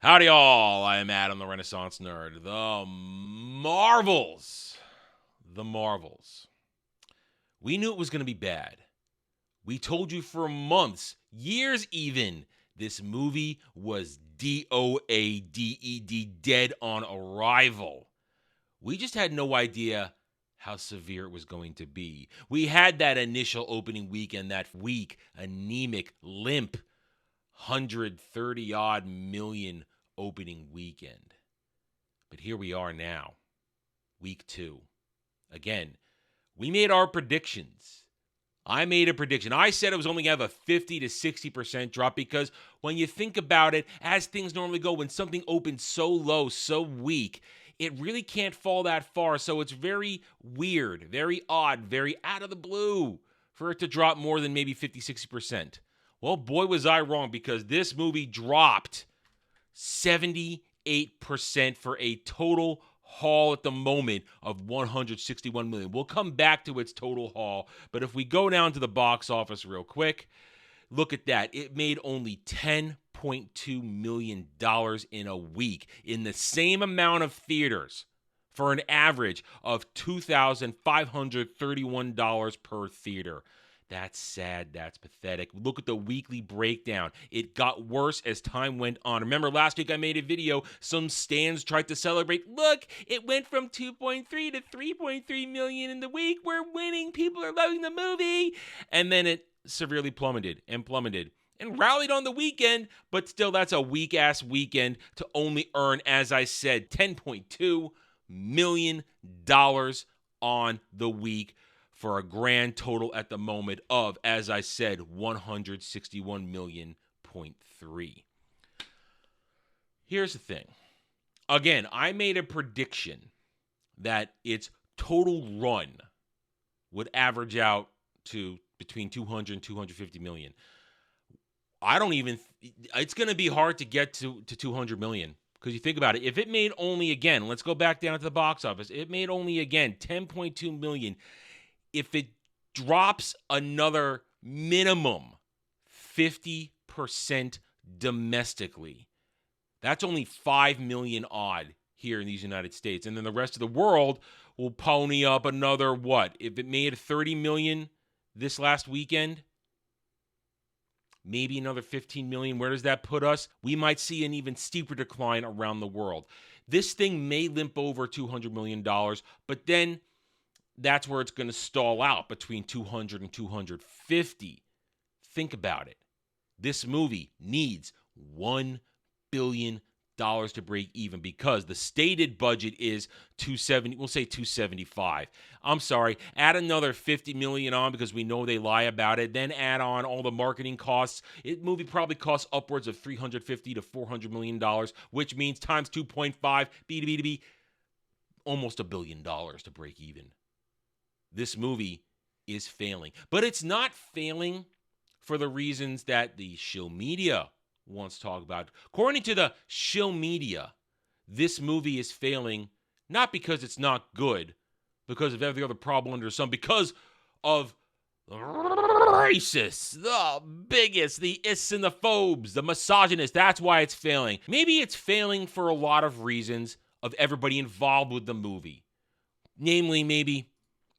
Howdy, all. I am Adam, the Renaissance Nerd. The Marvels. The Marvels. We knew it was going to be bad. We told you for months, years even, this movie was DOADED, dead on arrival. We just had no idea how severe it was going to be. We had that initial opening weekend, that weak, anemic, limp, 130-odd million opening weekend. But here we are now, week 2. Again, we made our predictions. I made a prediction. I said it was only going to have a 50 to 60% drop because when you think about it, as things normally go, when something opens so low, so weak, it really can't fall that far. So it's very weird, very odd, very out of the blue for it to drop more than maybe 50, 60%. Well, boy, was I wrong, because this movie dropped 78% for a total haul at the moment of $161 million. We'll come back to its total haul, but if we go down to the box office real quick, look at that. It made only $10.2 million in a week in the same amount of theaters for an average of $2,531 per theater. That's sad. That's pathetic. Look at the weekly breakdown. It got worse as time went on. Remember last week I made a video. Some stands tried to celebrate. Look, it went from 2.3 to 3.3 million in the week. We're winning. People are loving the movie. And then it severely plummeted and rallied on the weekend. But still, that's a weak-ass weekend to only earn, as I said, $10.2 million on the week, for a grand total at the moment of, as I said, $161.3 million. Here's the thing. Again, I made a prediction that its total run would average out to between 200 and 250 million. It's going to be hard to get to 200 million. Because you think about it, if it made only, again, let's go back down to the box office. It made only, again, 10.2 million. If it drops another minimum 50% domestically, that's only 5 million odd here in these United States. And then the rest of the world will pony up another, what? If it made 30 million this last weekend, maybe another 15 million. Where does that put us? We might see an even steeper decline around the world. This thing may limp over $200 million, but then that's where it's going to stall out between 200 and 250. Think about it. This movie needs $1 billion to break even, because the stated budget is 270. We'll say 275. I'm sorry. Add another 50 million on, because we know they lie about it. Then add on all the marketing costs. Movie probably costs upwards of $350 to $400 million, which means times 2.5 B2B, almost $1 billion to break even. This movie is failing. But it's not failing for the reasons that the shill media wants to talk about. According to the shill media, this movie is failing not because it's not good, because of every other problem under the sun, because of racists, the bigots, the ists and the phobes, the misogynists. That's why it's failing. Maybe it's failing for a lot of reasons of everybody involved with the movie. Namely, maybe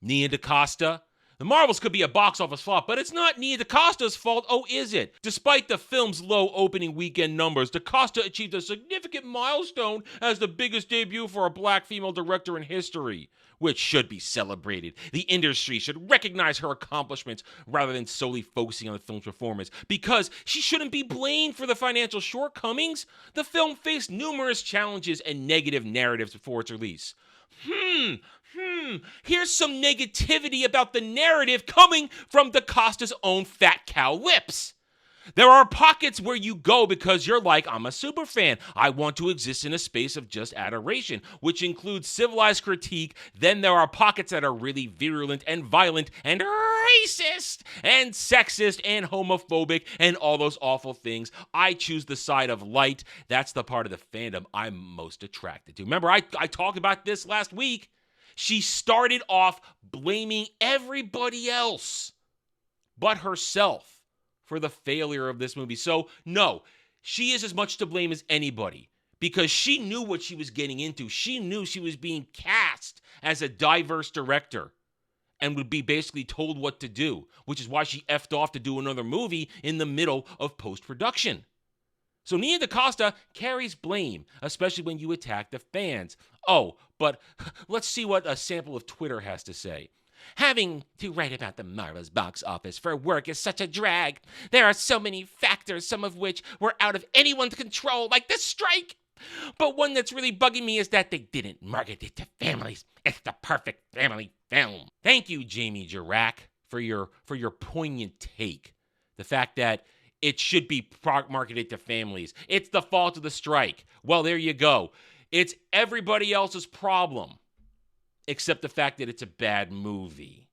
Nia DaCosta. The Marvels could be a box office flop, but it's not Nia DaCosta's fault, oh is it? Despite the film's low opening weekend numbers, DaCosta achieved a significant milestone as the biggest debut for a black female director in history, which should be celebrated. The industry should recognize her accomplishments rather than solely focusing on the film's performance, because she shouldn't be blamed for the financial shortcomings. The film faced numerous challenges and negative narratives before its release. Here's some negativity about the narrative coming from DaCosta's own fat cow lips. There are pockets where you go because you're like, I'm a super fan. I want to exist in a space of just adoration, which includes civilized critique. Then there are pockets that are really virulent and violent and racist and sexist and homophobic and all those awful things. I choose the side of light. That's the part of the fandom I'm most attracted to. Remember, I talked about this last week. She started off blaming everybody else but herself for the failure of this movie. So, no, she is as much to blame as anybody. because she knew what she was getting into. She knew she was being cast as a diverse director and would be basically told what to do, which is why she effed off to do another movie in the middle of post-production. So Nia DaCosta carries blame, especially when you attack the fans. Oh, but let's see what a sample of Twitter has to say. Having to write about the Marvel's box office for work is such a drag. There are so many factors, some of which were out of anyone's control, like the strike. But one that's really bugging me is that they didn't market it to families. It's the perfect family film. Thank you, Jamie Jirac, for your poignant take. The fact that it should be marketed to families. It's the fault of the strike. Well, there you go. It's everybody else's problem, except the fact that it's a bad movie.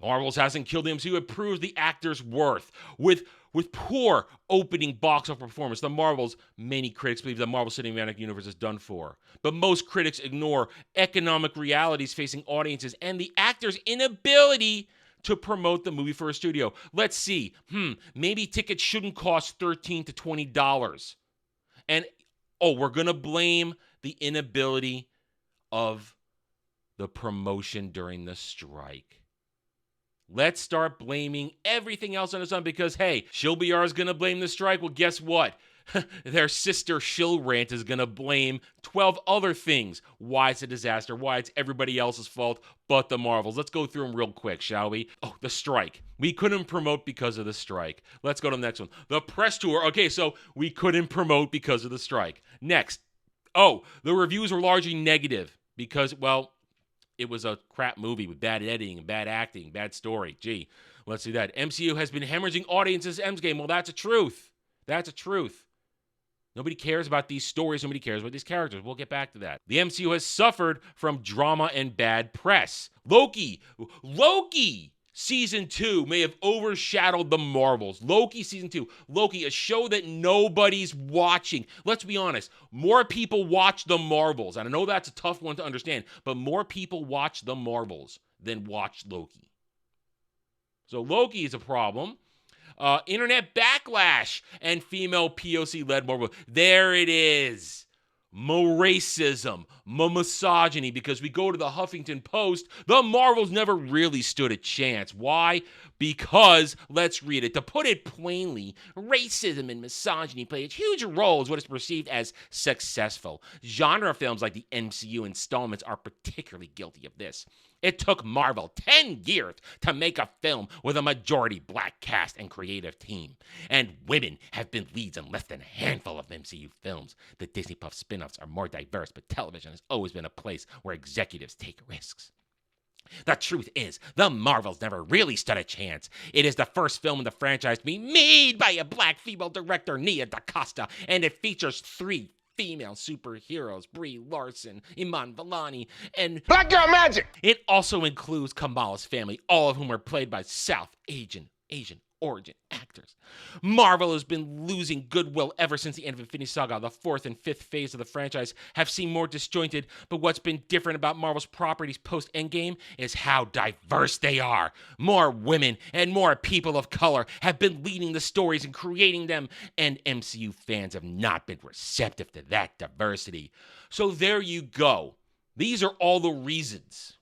Marvel's hasn't killed the MCU. It proves the actor's worth. With poor opening box office performance, the Marvels, many critics believe the Marvel Cinematic Universe is done for. But most critics ignore economic realities facing audiences and the actor's inability to promote the movie for a studio. Let's see. Maybe tickets shouldn't cost $13 to $20. And, we're going to blame the inability of the promotion during the strike. Let's start blaming everything else on the sun because, hey, Shill BR is going to blame the strike. Well, guess what? Their sister Shill Rant is going to blame 12 other things. Why it's a disaster, why it's everybody else's fault but the Marvels. Let's go through them real quick, shall we? Oh, the strike. We couldn't promote because of the strike. Let's go to the next one. The press tour. Okay, so we couldn't promote because of the strike. Next. The reviews were largely negative because, well, it was a crap movie with bad editing, bad acting, bad story. Gee, let's see that. MCU has been hemorrhaging audiences Endgame. Well, that's a truth. That's a truth. Nobody cares about these stories. Nobody cares about these characters. We'll get back to that. The MCU has suffered from drama and bad press. Loki Season 2 may have overshadowed the Marvels. Loki Season 2. Loki, a show that nobody's watching. Let's be honest. More people watch the Marvels. And I know that's a tough one to understand. But more people watch the Marvels than watch Loki. So Loki is a problem. Internet backlash and female POC-led Marvel. There it is. More racism, more misogyny, because we go to the Huffington Post, the Marvels never really stood a chance. Why? Because, let's read it. To put it plainly, racism and misogyny play a huge role as what is perceived as successful. Genre films like the MCU installments are particularly guilty of this. It took Marvel 10 years to make a film with a majority black cast and creative team. And women have been leads in less than a handful of MCU films. The Disney Plus spin-offs are more diverse, but television has always been a place where executives take risks. The truth is, the Marvels never really stood a chance. It is the first film in the franchise to be made by a black female director, Nia DaCosta, and it features 3 female superheroes, Brie Larson, Iman Vellani, and Black Girl Magic. It also includes Kamala's family, all of whom are played by South Asian origin actors. Marvel has been losing goodwill ever since the end of Infinity Saga. The 4th and 5th phase of the franchise have seemed more disjointed, but what's been different about Marvel's properties post-Endgame is how diverse they are. More women and more people of color have been leading the stories and creating them, and MCU fans have not been receptive to that diversity. So there you go. These are all the reasons.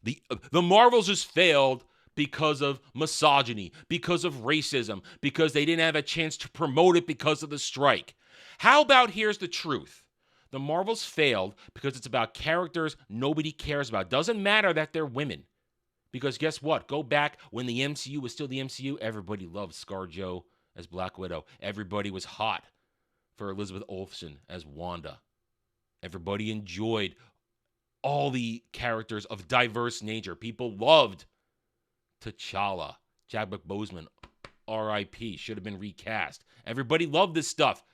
The Marvels has failed because of misogyny, because of racism, because they didn't have a chance to promote it because of the strike. How about here's the truth? The Marvels failed because it's about characters nobody cares about. Doesn't matter that they're women. Because guess what? Go back when the MCU was still the MCU, everybody loved ScarJo as Black Widow. Everybody was hot for Elizabeth Olsen as Wanda. Everybody enjoyed all the characters of diverse nature. People loved T'Challa, Chadwick Boseman, R.I.P. should have been recast. Everybody loved this stuff.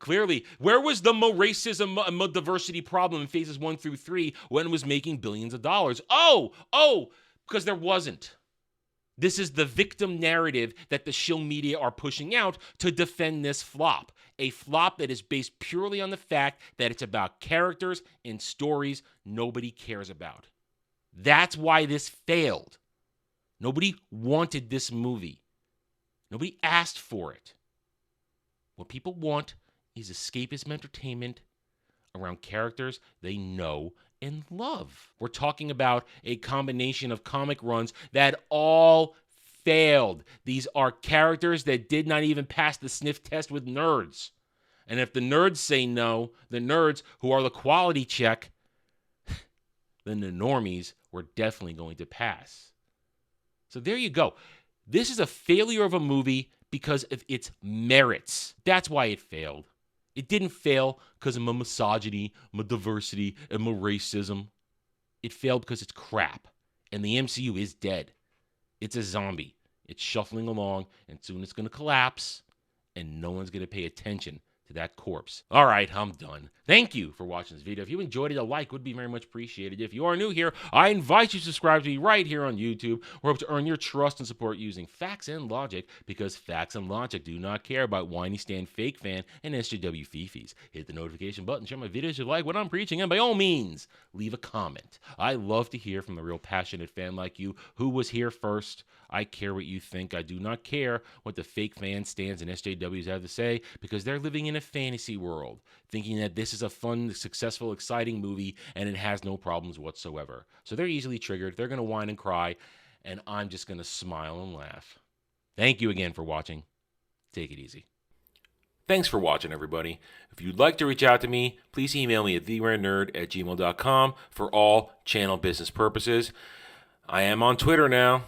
Clearly, where was the racism and diversity problem in phases 1 through 3 when it was making billions of dollars? Because there wasn't. This is the victim narrative that the shill media are pushing out to defend this flop. A flop that is based purely on the fact that it's about characters and stories nobody cares about. That's why this failed. Nobody wanted this movie. Nobody asked for it. What people want is escapism entertainment around characters they know and love. We're talking about a combination of comic runs that all failed. These are characters that did not even pass the sniff test with nerds. And if the nerds say no, the nerds who are the quality check, then the normies were definitely going to pass. So there you go. This is a failure of a movie because of its merits. That's why it failed. It didn't fail because of my misogyny, my diversity, and my racism. It failed because it's crap. And the MCU is dead. It's a zombie. It's shuffling along, and soon it's going to collapse, and no one's going to pay attention to that corpse. All right, I'm done. Thank you for watching this video. If you enjoyed it, a like would be very much appreciated. If you are new here, I invite you to subscribe to me right here on YouTube. We're up to earn your trust and support using facts and logic, because facts and logic do not care about whiny Stan fake fan and SJW fifis. Hit the notification button, share my videos if you like what I'm preaching, and by all means, leave a comment. I love to hear from a real passionate fan like you who was here first. I care what you think. I do not care what the fake fan stands and SJWs have to say, because they're living in a fantasy world, thinking that this is a fun, successful, exciting movie and it has no problems whatsoever. So they're easily triggered. They're going to whine and cry, and I'm just going to smile and laugh. Thank you again for watching. Take it easy. Thanks for watching, everybody. If you'd like to reach out to me, please email me at theranernerd@gmail.com for all channel business purposes. I am on Twitter now,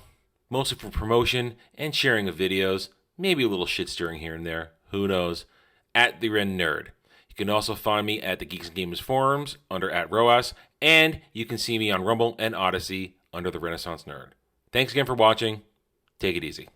mostly for promotion and sharing of videos, maybe a little shit stirring here and there, who knows, @TheRenNerd. You can also find me at the Geeks and Gamers forums under @ROAS, and you can see me on Rumble and Odyssey under the Renaissance Nerd. Thanks again for watching. Take it easy.